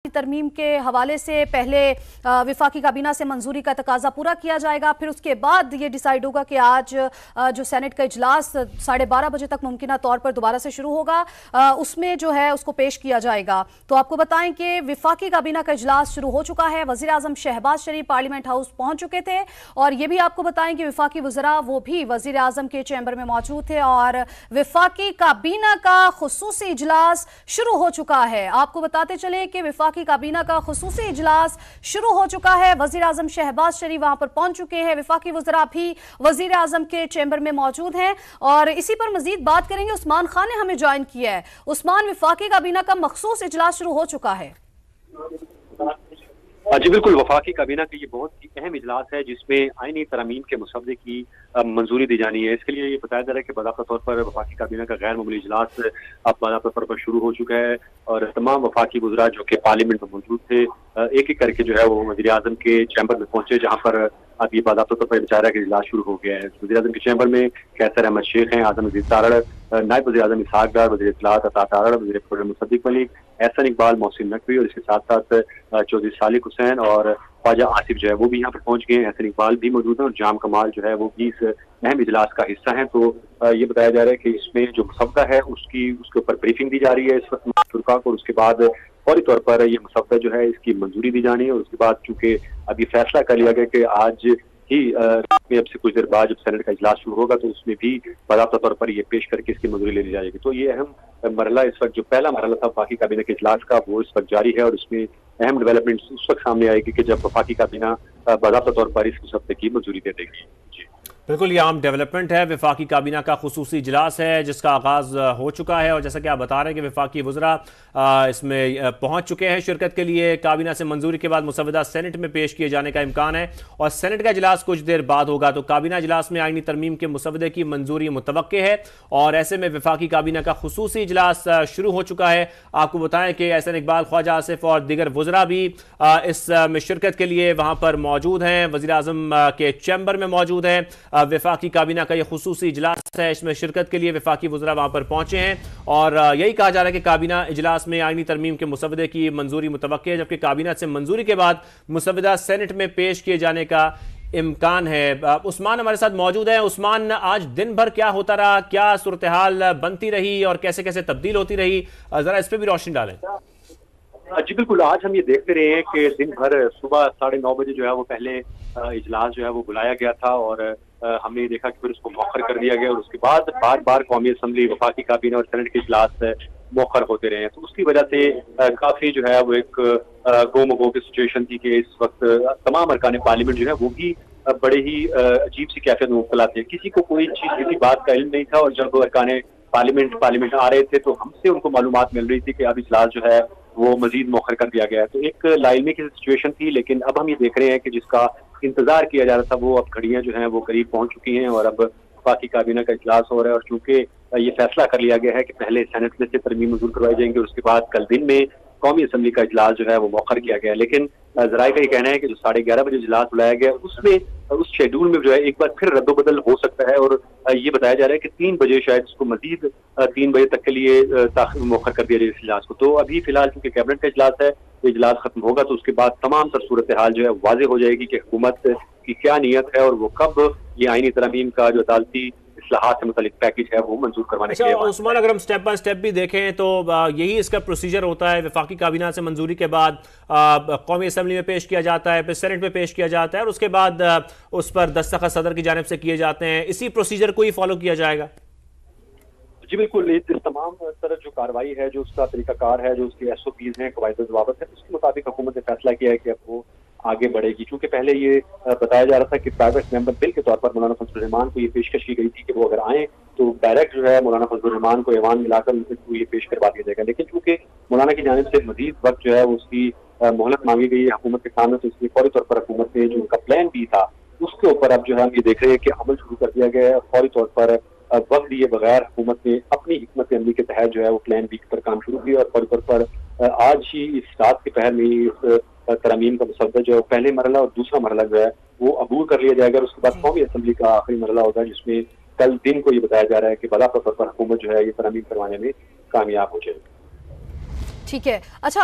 तरमीम के हवाले से पहले विफाकी काबीना से मंजूरी का तकाजा पूरा किया जाएगा, फिर उसके बाद ये डिसाइड होगा कि आज जो सेनेट का इजलास 12:30 बजे तक मुमकिन तौर पर दोबारा से शुरू होगा, उसमें जो है उसको पेश किया जाएगा। तो आपको बताएं कि विफाकी काबीना का इजलास शुरू हो चुका है। वजीर आजम शहबाज शरीफ पार्लियामेंट हाउस पहुंच चुके थे और ये भी आपको बताएं कि विफाकी वज़रा वो भी वजीर आजम के चैम्बर में मौजूद थे और विफाकी काबीना का खुसूसी इजलास शुरू हो चुका है। आपको बताते चले कि विफाकी काबीना का खुसूसी इजलास शुरू हो चुका है। वजीर आजम शहबाज शरीफ वहां पर पहुंच चुके हैं, विफाकी वज़रा भी वजीर आजम के चैम्बर में मौजूद हैं और इसी पर मजीद बात करेंगे। उस्मान खान ने हमें ज्वाइन किया है। उस्मान, विफाकी काबीना का मखसूस इजलास शुरू हो चुका है। जी बिल्कुल, वफाकी काबीना का ये बहुत ही अहम इजलास है जिसमें आईनी तरमीम के मसवदे की मंजूरी दी जानी है। इसके लिए ये बताया जा रहा है कि बाकायदा तौर पर वफाकी काबीना का गैर मामूली इजलास अब बाकायदा तौर पर शुरू हो चुका है और तमाम वफाकी वज़रा जो कि पार्लियामेंट में मौजूद थे एक एक करके जो है वो वज़ीर आज़म के चैम्बर में पहुंचे, जहाँ पर अब ये बाकायदा तौर पर बेचारा का इजलास शुरू हो गया है। वज़ीर आज़म के चैम्बर में कैसर अहमद शेख हैं, आज़म अजीज तारड़, नायब वज़ीर आज़म इसहाक डार, वज़ीर इत्तलात अता तारड़, वज़ीर प्रोग्राम मुसद्दिक मलिक, एहसन इकबाल, मोहसिन नकवी और इसके साथ साथ चौधरी सालिक हुसैन और ख्वाजा आसिफ जो है वो भी यहाँ पर पहुंच गए हैं। एहसन इकबाल भी मौजूद हैं और जाम कमाल जो है वो भी इस अहम इजलास का हिस्सा है। तो ये बताया जा रहा है कि इसमें जो मसवदा है उसके ऊपर ब्रीफिंग दी जा रही है इस वक्त शुरा को, और उसके बाद फौरी तौर पर ये मसवदा जो है इसकी मंजूरी दी जानी है। और उसके बाद चूंकि अभी फैसला कर लिया गया कि आज ही में अब से कुछ देर बाद जब सेनेट का इजलास शुरू होगा तो उसमें भी बाकायदा तौर पर ये पेश करके इसकी मंजूरी ले ली जाएगी। तो ये अहम मरहला इस वक्त, जो पहला मरहला था वफाकी काबीना के इजलास का, वो इस वक्त जारी है और उसमें अहम डेवलपमेंट उस वक्त सामने आएगी कि जब वफाकी काबीना बाकायदा तौर पर इस मसवदे की मंजूरी दे देगी। बिल्कुल, ये आम डेवलपमेंट है। विफाकी काबीना का खुसूसी इजलास है जिसका आगाज़ हो चुका है और जैसा कि आप बता रहे हैं कि विफाकी वज़रा इसमें पहुंच चुके हैं शिरकत के लिए। काबीना से मंजूरी के बाद मुसवदा सेनेट में पेश किए जाने का इम्कान है और सेनेट का इजलास कुछ देर बाद होगा। तो काबीना इजलास में आईनी तरमीम के मुसवदे की मंजूरी मुतवक्के है और ऐसे में विफाकी काबीना का खुसूसी इजलास शुरू हो चुका है। आपको बताएं कि एहसन इकबाल, ख्वाजा आसिफ और दीगर वज़रा भी इस में शिरकत के लिए वहाँ पर मौजूद हैं, वज़ीर आज़म के चैम्बर में मौजूद हैं। विफाकी काबीना का यह खुसूसी इजलास है, इसमें शिरकत के लिए विफाकी वज़रा वहां पर पहुंचे हैं और यही कहा जा रहा है कि काबीना इजलास में आईनी तरमीम के मुसवदे की मंजूरी मुतवक्के है, जबकि काबीना से मंजूरी के बाद मुसवदा सेनेट में पेश किए जाने का इम्कान है। उस्मान हमारे साथ मौजूद है। उस्मान, आज दिन भर क्या होता रहा, क्या सूरत हाल बनती रही और कैसे कैसे तब्दील होती रही, जरा इस पर भी रोशनी डालें। जी बिल्कुल, आज हम ये देखते रहे हैं कि दिन भर सुबह 9:30 बजे जो है वो पहले इजलास जो है वो बुलाया गया था और हमने देखा कि फिर उसको मौखर कर दिया गया और उसके बाद बार बार कौमी असम्बली, वफाकी काबीना और सेनेट के इजलास मौखर होते रहे हैं। तो उसकी वजह से काफी जो है वो एक गो की सिचुएशन थी कि इस वक्त तमाम अरकान पार्लियामेंट जो है वो भी बड़े ही अजीब सी कैफियत में मुब्तला थे। किसी को कोई चीज, किसी बात का इल्म नहीं था और जब अरकान पार्लियामेंट आ रहे थे तो हमसे उनको मालूमात मिल रही थी कि अब इजलास जो है वो मजीद मौखर कर दिया गया है। तो एक लाइलमी की सिचुएशन थी, लेकिन अब हम ये देख रहे हैं कि जिसका इंतजार किया जा रहा था वो अब घड़ियां जो हैं वो करीब पहुंच चुकी हैं और अब वफाकी काबीना का इजलास हो रहा है। और चूंकि ये फैसला कर लिया गया है कि पहले सेनेट में से तरमीम मंजूर करवाई जाएंगे और उसके बाद कल दिन में कौमी असम्बली का इजलास जो है वो मौखर किया गया है। लेकिन जराये का ये कहना है कि जो 11:30 बजे इजलास बुलाया गया उसमें उस शेड्यूल में जो है एक बार फिर रद्दोबदल हो सकता है और ये बताया जा रहा है कि 3 बजे शायद इसको मजीद 3 बजे तक के लिए मौखर कर दिया जाए इस इजलास को। तो अभी फिलहाल चूंकि कैबिनेट का इजलास है, इजलास खत्म होगा तो उसके बाद तमाम तर सूरत हाल जो है वाजे हो जाएगी कि हुकूमत की क्या नीयत है और वो कब ये आईनी तरमीम का जो अदालती इस्लाहात से मुतालिक पैकेज है वो मंजूर करवाने के लिए। उस्मान, अगर हम स्टेप बाय स्टेप भी देखें तो यही इसका प्रोसीजर होता है। विफाकी काबीना से मंजूरी के बाद कौमी असम्बली में पेश किया जाता है, फिर सेनेट में पेश किया जाता है और उसके बाद उस पर दस्तखत सदर की जानिब से किए जाते हैं। इसी प्रोसीजर को ही फॉलो किया जाएगा? जी बिल्कुल, इस तमाम तरह जो कार्रवाई है, जो उसका तरीकाकार है, जो उसके SOPs हैं, कवायद ज़वाबित है, उसके मुताबिक हुकूमत ने फैसला किया है कि अब वो आगे बढ़ेगी। क्योंकि पहले ये बताया जा रहा था कि प्राइवेट मेंबर बिल के तौर पर मौलाना फजलुर रहमान को ये पेशकश की गई थी कि वो अगर आए तो डायरेक्ट जो है मौलाना फजलुर रहमान को ऐवान मिलाकर उनको ये पेश करवा दिया जाएगा। लेकिन चूंकि मौलाना की जानिब से मजीद वक्त जो है उसकी मोहलत मांगी गई है हुकूमत के सामने, तो इसलिए फौरी तौर पर हुकूमत ने जो उनका प्लान बी था उसके ऊपर अब जो है हम ये देख रहे हैं कि अमल शुरू कर दिया गया है। फौरी तौर पर वक्त दिए बगैर हुकूमत ने अपनी हिकमत अमली के तहत जो है वो प्लान बी पर काम शुरू किया और फौरी तौर पर आज ही इस रात के पहर में इस तरमीम का मसवदा जो पहले मरहला और दूसरा मरहला जो है वो अबूर कर लिया जाएगा और उसके बाद कौमी असम्बली का आखिरी मरहला होगा जिसमें कल दिन को ये बताया जा रहा है कि बाकायदा तौर पर हुकूमत जो है ये तरमीम करवाने में कामयाब हो जाएगी। ठीक है। अच्छा।